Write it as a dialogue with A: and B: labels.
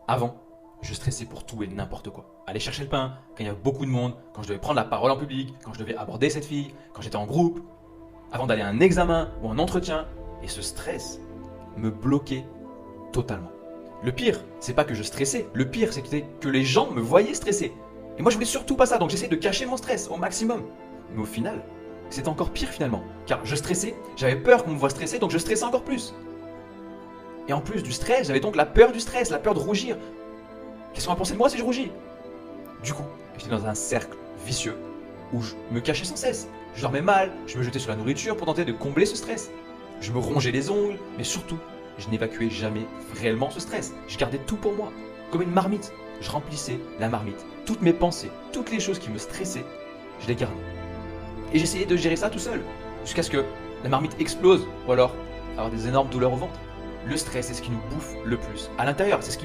A: Avant, je stressais pour tout et n'importe quoi. Aller chercher le pain, quand il y avait beaucoup de monde, quand je devais prendre la parole en public, quand je devais aborder cette fille, quand j'étais en groupe, avant d'aller à un examen ou un entretien. Et ce stress me bloquait totalement. Le pire, c'est pas que je stressais, le pire, c'était que les gens me voyaient stressé. Et moi, je voulais surtout pas ça, donc j'essayais de cacher mon stress au maximum. Mais au final, c'était encore pire finalement. Car je stressais, j'avais peur qu'on me voie stressé, donc je stressais encore plus. Et en plus du stress, j'avais donc la peur du stress, la peur de rougir. Qu'est-ce qu'on va penser de moi si je rougis? Du coup, j'étais dans un cercle vicieux où je me cachais sans cesse. Je dormais mal, je me jetais sur la nourriture pour tenter de combler ce stress. Je me rongeais les ongles, mais surtout, je n'évacuais jamais réellement ce stress. Je gardais tout pour moi, comme une marmite. Je remplissais la marmite. Toutes mes pensées, toutes les choses qui me stressaient, je les gardais. Et j'essayais de gérer ça tout seul, jusqu'à ce que la marmite explose, ou alors avoir des énormes douleurs au ventre. Le stress, c'est ce qui nous bouffe le plus. À l'intérieur, c'est ce qui